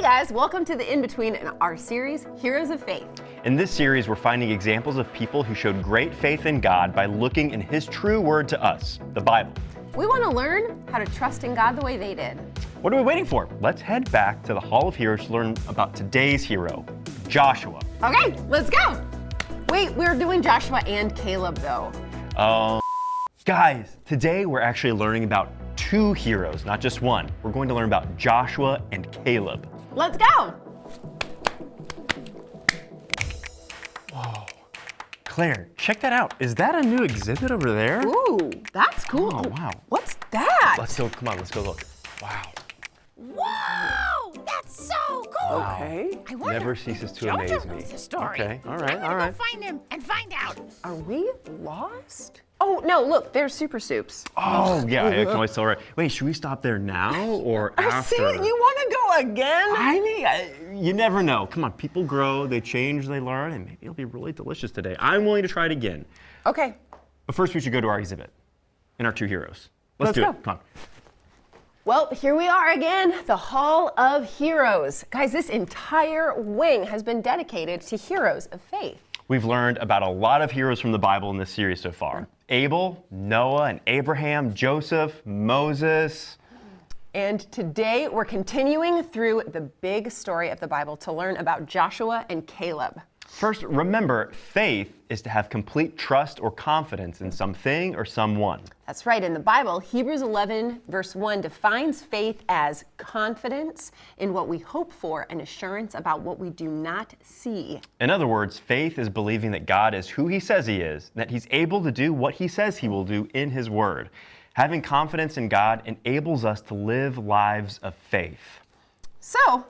guys, welcome to the In-Between in our series, Heroes of Faith. In this series, we're finding examples of people who showed great faith in God by looking in His true word to us, the Bible. We want to learn how to trust in God the way they did. What are we waiting for? Let's head back to the Hall of Heroes to learn about today's hero, Joshua. Okay, let's go. Wait, we're doing Joshua and Caleb though. Guys, today we're actually learning about two heroes, not just one. We're going to learn about Joshua and Caleb. Let's go. Whoa. Claire, check that out. Is that a new exhibit over there? Ooh, that's cool. Oh, wow. What's that? Let's go, come on, let's go look. Wow. Whoa! That's so cool! Okay. I wonder Never ceases to if amaze Jojo me. knows the story. Okay, all right, I'm gonna all right. go find him and find out. Are we lost? Oh, no, look, there's Super Soups. Oh, yeah, I can always tell, right. Wait, should we stop there now or after? See, you want to go again? I mean, you never know. Come on, people grow, they change, they learn, and maybe it'll be really delicious today. I'm willing to try it again. Okay. But first, we should go to our exhibit and our two heroes. Let's do go. it. Come on. Well, here we are again, the Hall of Heroes. Guys, this entire wing has been dedicated to heroes of faith. We've learned about a lot of heroes from the Bible in this series so far. Abel, Noah, and Abraham, Joseph, Moses. And today we're continuing through the big story of the Bible to learn about Joshua and Caleb. First, remember, faith is to have complete trust or confidence in something or someone. That's right. In the Bible, Hebrews 11, verse 1 defines faith as confidence in what we hope for and assurance about what we do not see. In other words, faith is believing that God is who He says He is, that He's able to do what He says He will do in His Word. Having confidence in God enables us to live lives of faith. So,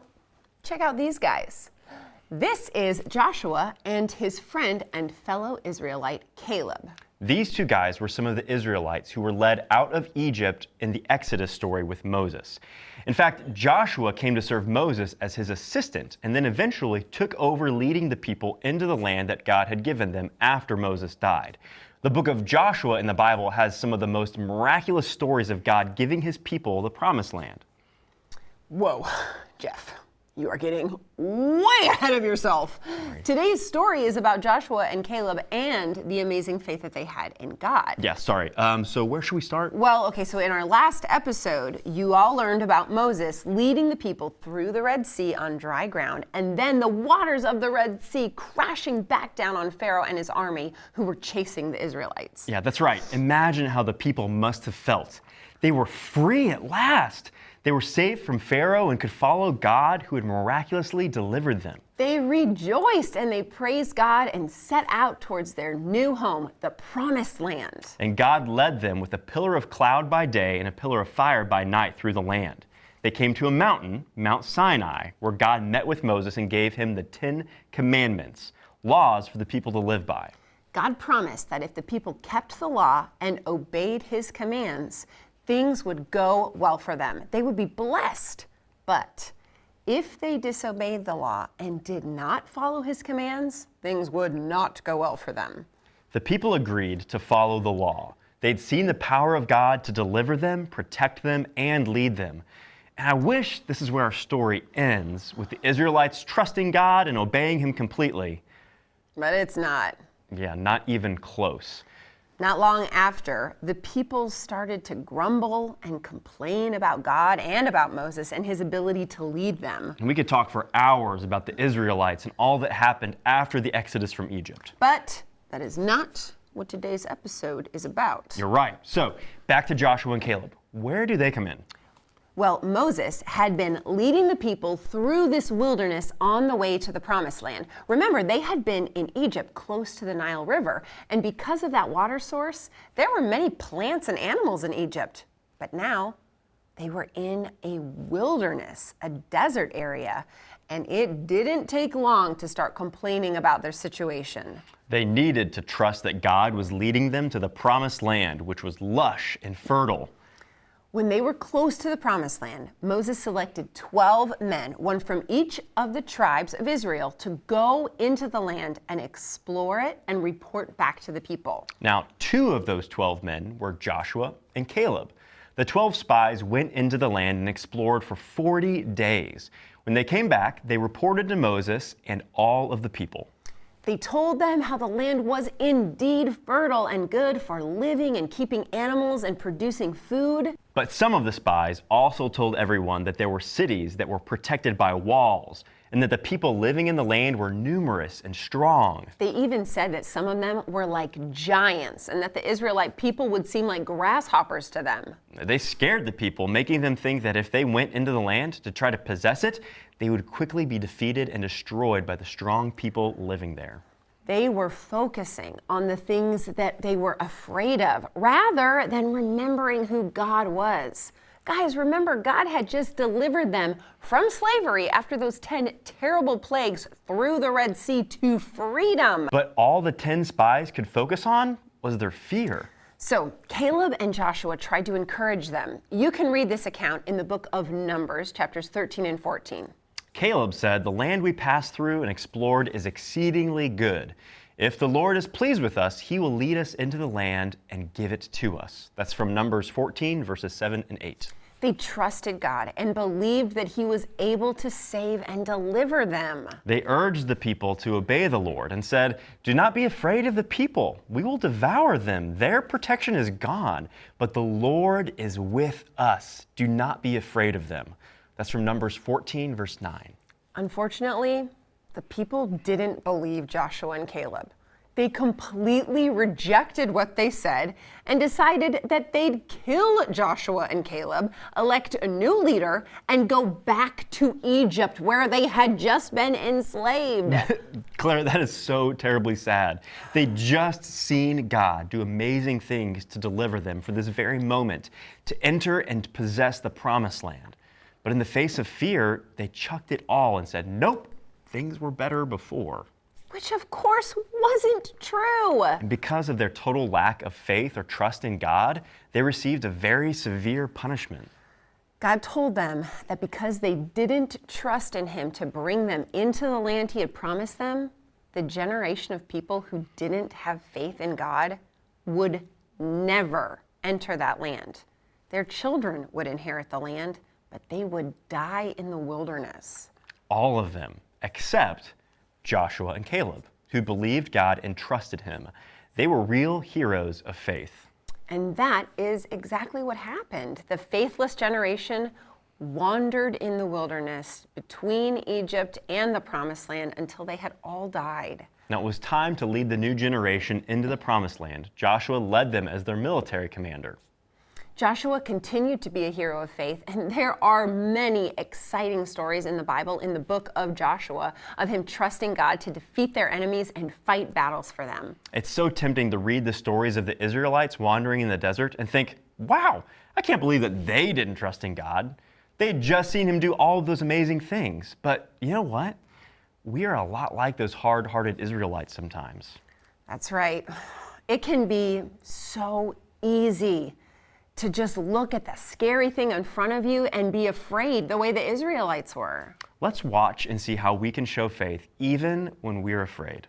check out these guys. This is Joshua and his friend and fellow Israelite, Caleb. These two guys were some of the Israelites who were led out of Egypt in the Exodus story with Moses. In fact, Joshua came to serve Moses as his assistant and then eventually took over leading the people into the land that God had given them after Moses died. The book of Joshua in the Bible has some of the most miraculous stories of God giving His people the promised land. Whoa, Jeff. You are getting way ahead of yourself. Sorry. Today's story is about Joshua and Caleb and the amazing faith that they had in God. Yeah, sorry. So where should we start? Well, okay, so in our last episode, you all learned about Moses leading the people through the Red Sea on dry ground, and then the waters of the Red Sea crashing back down on Pharaoh and his army who were chasing the Israelites. Yeah, that's right. Imagine how the people must have felt. They were free at last. They were safe from Pharaoh and could follow God who had miraculously delivered them. They rejoiced and they praised God and set out towards their new home, the Promised Land. And God led them with a pillar of cloud by day and a pillar of fire by night through the land. They came to a mountain, Mount Sinai, where God met with Moses and gave him the 10 Commandments, laws for the people to live by. God promised that if the people kept the law and obeyed His commands, things would go well for them. They would be blessed. But if they disobeyed the law and did not follow His commands, things would not go well for them. The people agreed to follow the law. They'd seen the power of God to deliver them, protect them, and lead them. And I wish this is where our story ends, with the Israelites trusting God and obeying Him completely. But it's not. Yeah, not even close. Not long after, the people started to grumble and complain about God and about Moses and his ability to lead them. And we could talk for hours about the Israelites and all that happened after the Exodus from Egypt. But that is not what today's episode is about. You're right. So, back to Joshua and Caleb. Where do they come in? Well, Moses had been leading the people through this wilderness on the way to the Promised Land. Remember, they had been in Egypt close to the Nile River, and because of that water source, there were many plants and animals in Egypt. But now, they were in a wilderness, a desert area, and it didn't take long to start complaining about their situation. They needed to trust that God was leading them to the Promised Land, which was lush and fertile. When they were close to the Promised Land, Moses selected 12 men, one from each of the tribes of Israel, to go into the land and explore it and report back to the people. Now, 2 of those 12 men were Joshua and Caleb. The 12 spies went into the land and explored for 40 days. When they came back, they reported to Moses and all of the people. They told them how the land was indeed fertile and good for living and keeping animals and producing food. But some of the spies also told everyone that there were cities that were protected by walls, and that the people living in the land were numerous and strong. They even said that some of them were like giants and that the Israelite people would seem like grasshoppers to them. They scared the people, making them think that if they went into the land to try to possess it, they would quickly be defeated and destroyed by the strong people living there. They were focusing on the things that they were afraid of rather than remembering who God was. Guys, remember, God had just delivered them from slavery after those 10 terrible plagues through the Red Sea to freedom. But all the 10 spies could focus on was their fear. So Caleb and Joshua tried to encourage them. You can read this account in the book of Numbers, chapters 13 and 14. Caleb said, "The land we passed through and explored is exceedingly good. If the Lord is pleased with us, he will lead us into the land and give it to us." That's from Numbers 14, verses 7 and 8. They trusted God and believed that he was able to save and deliver them. They urged the people to obey the Lord and said, "Do not be afraid of the people. We will devour them. Their protection is gone, but the Lord is with us. Do not be afraid of them." That's from Numbers 14, verse 9. Unfortunately, the people didn't believe Joshua and Caleb. They completely rejected what they said and decided that they'd kill Joshua and Caleb, elect a new leader, and go back to Egypt where they had just been enslaved. Claire, that is so terribly sad. They just seen God do amazing things to deliver them for this very moment, to enter and possess the promised land. But in the face of fear, they chucked it all and said, "Nope, things were better before." Which of course wasn't true. And because of their total lack of faith or trust in God, they received a very severe punishment. God told them that because they didn't trust in him to bring them into the land he had promised them, the generation of people who didn't have faith in God would never enter that land. Their children would inherit the land, but they would die in the wilderness. All of them, except Joshua and Caleb, who believed God and trusted him. They were real heroes of faith. And that is exactly what happened. The faithless generation wandered in the wilderness between Egypt and the Promised Land until they had all died. Now it was time to lead the new generation into the Promised Land. Joshua led them as their military commander. Joshua continued to be a hero of faith, and there are many exciting stories in the Bible, in the book of Joshua, of him trusting God to defeat their enemies and fight battles for them. It's so tempting to read the stories of the Israelites wandering in the desert and think, wow, I can't believe that they didn't trust in God. They'd just seen him do all of those amazing things. But you know what? We are a lot like those hard-hearted Israelites sometimes. That's right. It can be so easy to just look at the scary thing in front of you and be afraid the way the Israelites were. Let's watch and see how we can show faith even when we're afraid.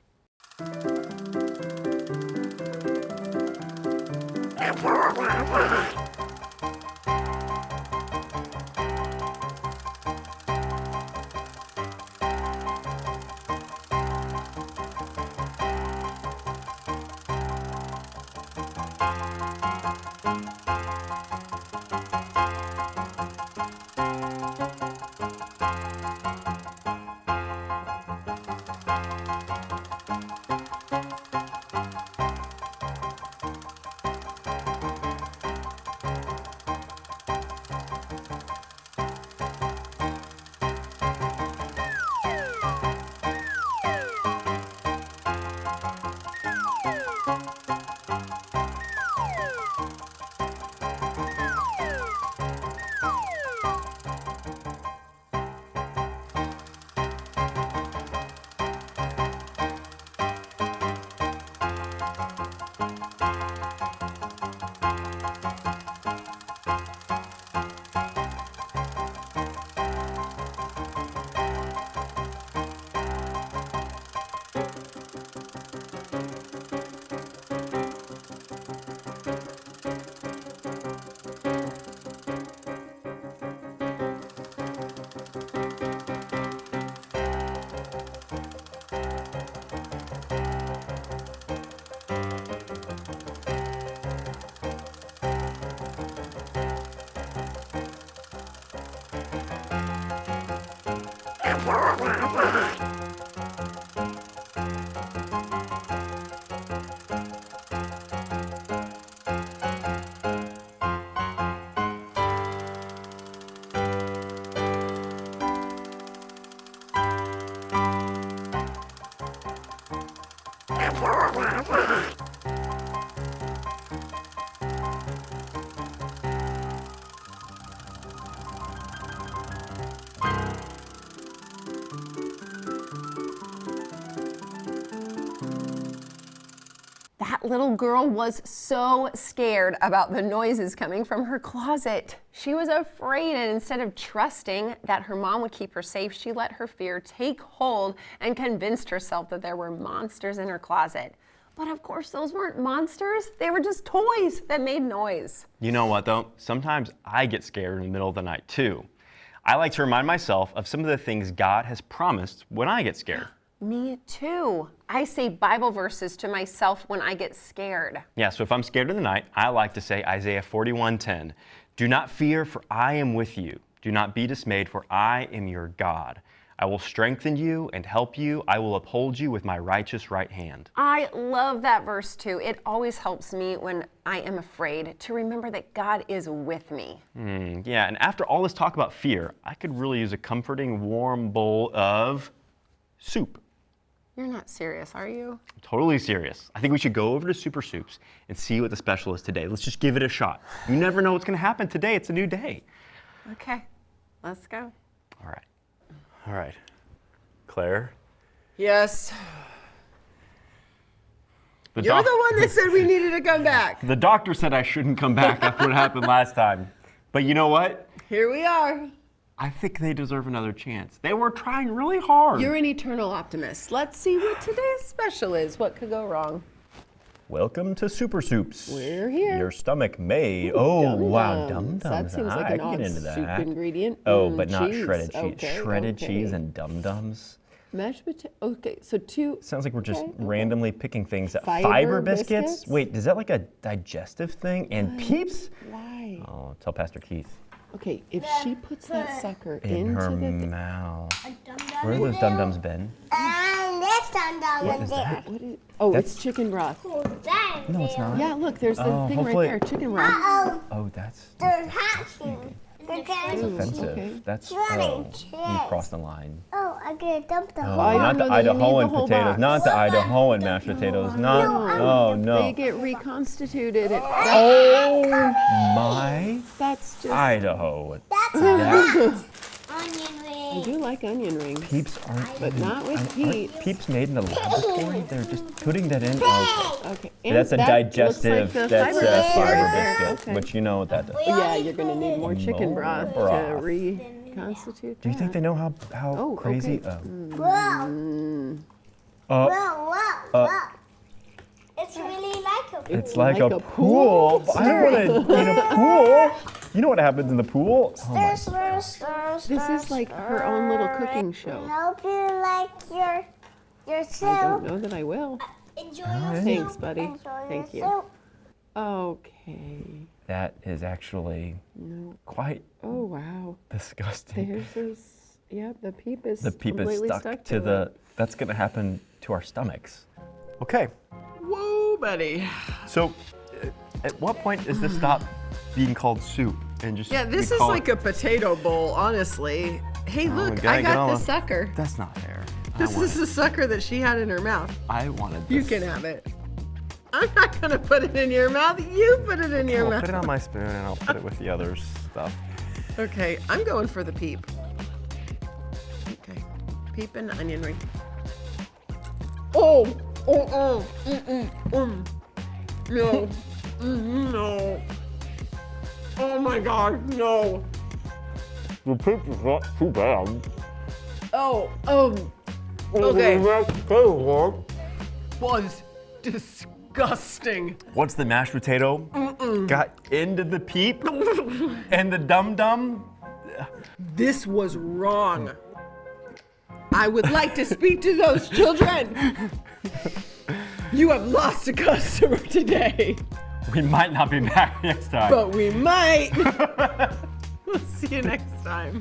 That little girl was so scared about the noises coming from her closet. She was afraid, and instead of trusting that her mom would keep her safe, she let her fear take hold and convinced herself that there were monsters in her closet. But of course, those weren't monsters. They were just toys that made noise. You know what, though? Sometimes I get scared in the middle of the night, too. I like to remind myself of some of the things God has promised when I get scared. Me too. I say Bible verses to myself when I get scared. Yeah, so if I'm scared in the night, I like to say Isaiah 41:10. Do not fear, for I am with you. Do not be dismayed, for I am your God. I will strengthen you and help you. I will uphold you with my righteous right hand. I love that verse too. It always helps me when I am afraid to remember that God is with me. Yeah, and after all this talk about fear, I could really use a comforting, warm bowl of soup. You're not serious, are you? I'm totally serious. I think we should go over to Super Soups and see what the special is today. Let's just give it a shot. You never know what's going to happen today. It's a new day. Okay, let's go. All right. All right. Claire? Yes. The You're the one that said we needed to come back. The doctor said I shouldn't come back after what happened last time. But you know what? Here we are. I think they deserve another chance. They were trying really hard. You're an eternal optimist. Let's see what today's special is. What could go wrong? Welcome to Super Soups. We're here. Your stomach may. Oh, wow, Dum-dums. dum-dums. That seems like I an can odd get into soup that. ingredient. Oh, but not cheese. shredded cheese. Okay, Shredded okay. cheese and dum-dums. Mashed potato. Okay, so two. Sounds like we're just Okay. randomly picking things. Fiber biscuits? biscuits? Wait, is that like a digestive thing? And Peeps? Why? Oh, tell Pastor Keith. Okay, if she puts that sucker In her into the. mouth. Where have those dum-dums been? And this dum-dum What is is there. that? What is, oh, That's- it's chicken broth. That No, it's not. Yeah, look, there's the Oh, thing right hopefully- there. Chicken broth. Uh-oh, Oh, that's they're hatching. They're getting. offensive. okay. That's, Shredding you cheese. crossed the line. Oh, I get a dum-dum. Oh, I not don't the know that you need the Idahoan whole potatoes. box. Not the Idahoan mashed potatoes. Not, oh, They no. get reconstituted. Oh, my That's just. Idaho. That's That onion I ring. do like onion rings, Peeps aren't, but not with aren't Peeps. Peeps made in the laboratory? They're just putting that in. Oh, Okay. and that's a that digestive, looks like the that's fiber a biscuit fiber right there. biscuit, Okay. which you know what that does. Yeah, you're gonna need more chicken More broth to broth. reconstitute. Do you think they know how Oh, crazy? okay. Whoa, Oh, whoa, whoa, whoa. It's really like a it's like a pool. I don't want to eat a pool. You know what happens in the pool? Oh my. This is like her own little cooking show. Hope you like your I soup. don't know that I will. Enjoy yeah. your Thanks, soup. buddy. Enjoy Thank your you. soup. Okay. That is actually No. quite Oh wow. disgusting. There's this. Yeah, the peep is The peep is completely stuck to the. it. That's going to happen to our stomachs. Okay, Whoa, buddy. so at what point does this stop being called soup and just? Yeah, this we is call like it, a potato bowl, honestly. Hey, we look, gotta I get got all the the- sucker. That's not fair. This is the sucker that she had in her mouth. I wanted this. You can have it. I'm not gonna put it in your mouth. You put it in your I'll mouth. put it on my spoon and I'll put it with the other stuff. Okay, I'm going for the peep. Okay, peep and onion ring. Oh, no, no. Oh my God, no. The peep is not too bad. Oh, okay. Was disgusting. Once the mashed potato got into the peep and the dum-dum, This was wrong. I would like to speak to those children. You have lost a customer today, we might not be back next time. but we might. We'll see you next time.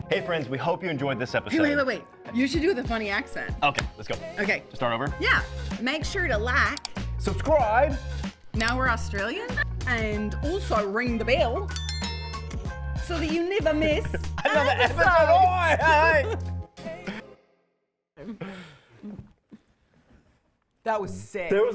Hey friends, we hope you enjoyed this episode. Hey, wait. You should do the funny accent. Okay, let's go. Okay. Start over. Yeah. Make sure to like. Subscribe. Now we're Australian. And also ring the bell so that you never miss Another episode. Oh, hey. That was sick. There was a